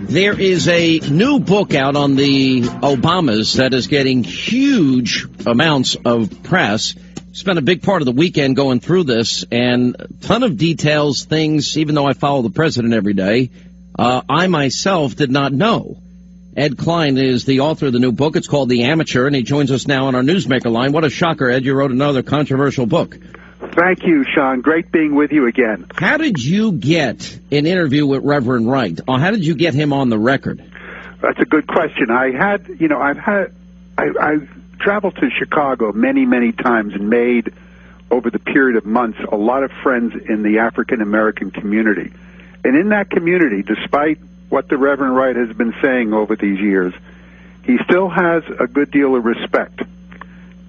There is a new book out on the Obamas that is getting huge amounts of press. Spent a big part of the weekend going through this, and a ton of details, things, even though I follow the president every day, I myself did not know. Ed Klein is the author of the new book. It's called The Amateur, and he joins us now on our Newsmaker line. What a shocker, Ed. You wrote another controversial book. Thank you, Sean. Great being with you again. How did you get an interview with Reverend Wright? Or how did you get him on the record? That's a good question. I've traveled to Chicago many times and made, over the period of months, a lot of friends in the African-American community. And in that community, despite what the Reverend Wright has been saying over these years, he still has a good deal of respect.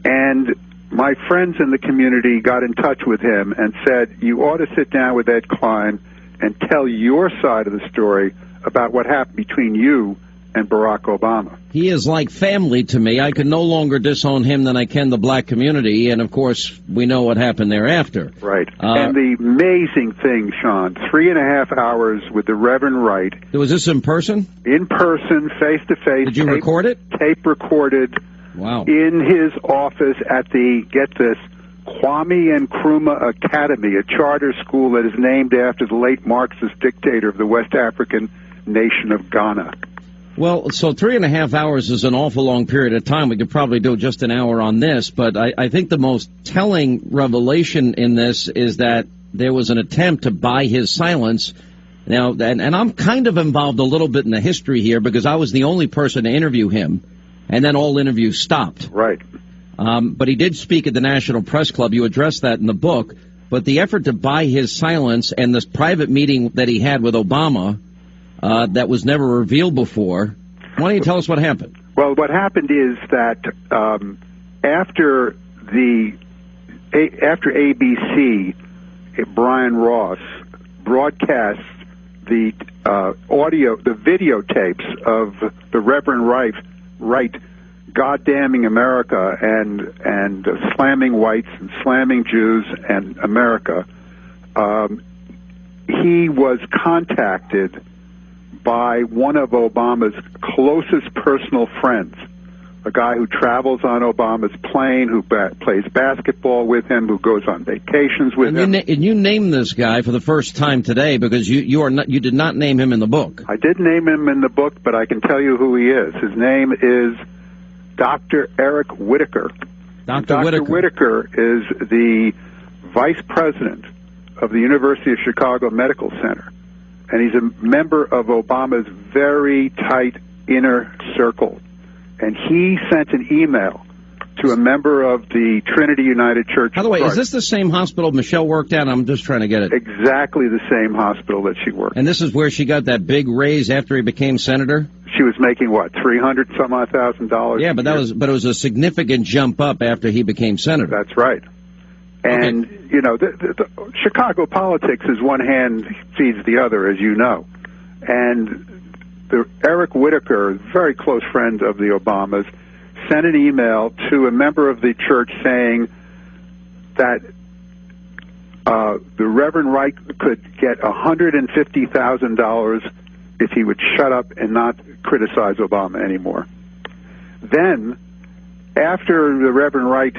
And my friends in the community got in touch with him and said, you ought to sit down with Ed Klein and tell your side of the story about what happened between you and Barack Obama. He is like family to me. I can no longer disown him than I can the black community, and of course, we know what happened thereafter. Right. And the amazing thing, Sean, 3.5 hours with the Reverend Wright. Was this in person? In person, face-to-face. Did you record it? Tape recorded. Wow. In his office at the, get this, Kwame Nkrumah Academy, a charter school that is named after the late Marxist dictator of the West African nation of Ghana. Well, so 3.5 hours is an awful long period of time. We could probably do just an hour on this, but I think the most telling revelation in this is that there was an attempt to buy his silence. Now, and I'm kind of involved a little bit in the history here because I was the only person to interview him, and then all interviews stopped. Right. But he did speak at the National Press Club. You addressed that in the book. But the effort to buy his silence and this private meeting that he had with Obama that was never revealed before, why don't you tell us what happened? Well, what happened is that after ABC, Brian Ross broadcast the videotapes of the Reverend Wright goddamning America and slamming whites and slamming Jews and America, he was contacted by one of Obama's closest personal friends, a guy who travels on Obama's plane, who plays basketball with him, who goes on vacations with him. And you named this guy for the first time today because you did not name him in the book. I did name him in the book, but I can tell you who he is. His name is Dr. Eric Whitaker. Dr. Whitaker is the vice president of the University of Chicago Medical Center, and he's a member of Obama's very tight inner circle. And he sent an email to a member of the Trinity United Church. By the way, is this the same hospital Michelle worked at? I'm just trying to get it. Exactly the same hospital that she worked. And this is where she got that big raise after he became senator? She was making what, $300,000? Yeah, but it was a significant jump up after he became senator. That's right. And okay. You know, the Chicago politics is one hand feeds the other, as you know. And Eric Whitaker, a very close friend of the Obamas, sent an email to a member of the church saying that the Reverend Wright could get $150,000 if he would shut up and not criticize Obama anymore. Then, after the Reverend Wright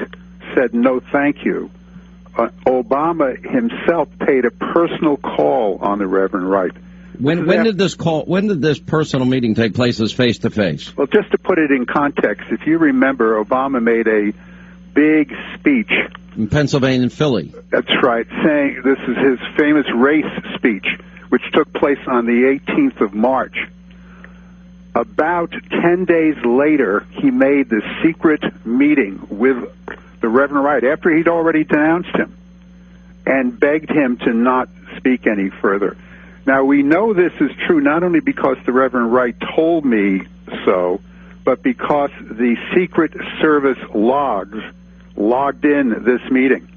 said no thank you, Obama himself paid a personal call on the Reverend Wright. When did this personal meeting take place as face-to-face? Well, just to put it in context, if you remember, Obama made a big speech in Pennsylvania and Philly. That's right, saying this is his famous race speech, which took place on the 18th of March. About 10 days later, he made the secret meeting with the Reverend Wright after he'd already denounced him and begged him to not speak any further. Now, we know this is true not only because the Reverend Wright told me so, but because the Secret Service logged in this meeting.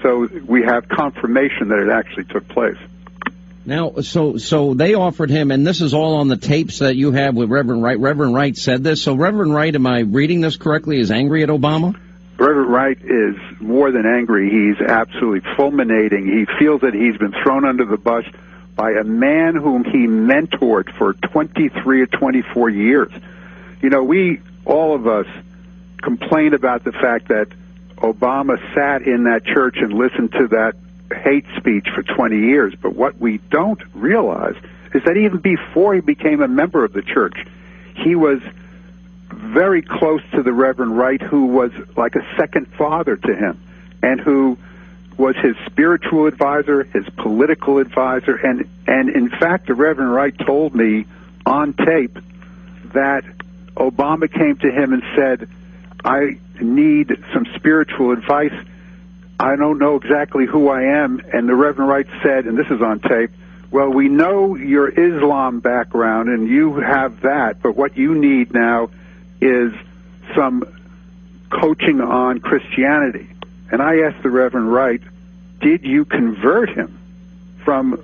So we have confirmation that it actually took place. Now, so they offered him, and this is all on the tapes that you have with Reverend Wright. Reverend Wright said this. So Reverend Wright, am I reading this correctly, is angry at Obama? Reverend Wright is more than angry. He's absolutely fulminating. He feels that he's been thrown under the bus by a man whom he mentored for 23 or 24 years. You know, all of us, complain about the fact that Obama sat in that church and listened to that hate speech for 20 years. But what we don't realize is that even before he became a member of the church, he was very close to the Reverend Wright, who was like a second father to him, and who was his spiritual advisor, his political advisor, and in fact, the Reverend Wright told me on tape that Obama came to him and said, I need some spiritual advice. I don't know exactly who I am. And the Reverend Wright said, and this is on tape, well, we know your Islam background and you have that, but what you need now is some coaching on Christianity. And I asked the Reverend Wright, did you convert him from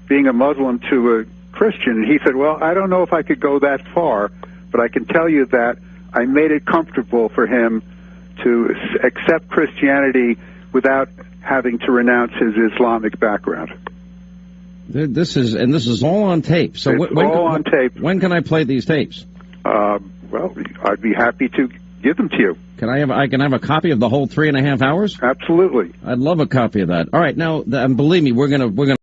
being a Muslim to a Christian? And he said, well, I don't know if I could go that far, but I can tell you that I made it comfortable for him to accept Christianity without having to renounce his Islamic background. This is all on tape. So it's all on tape. When can I play these tapes? Well, I'd be happy to give them to you. I can have a copy of the whole 3.5 hours? Absolutely. I'd love a copy of that. All right, now, believe me, we're gonna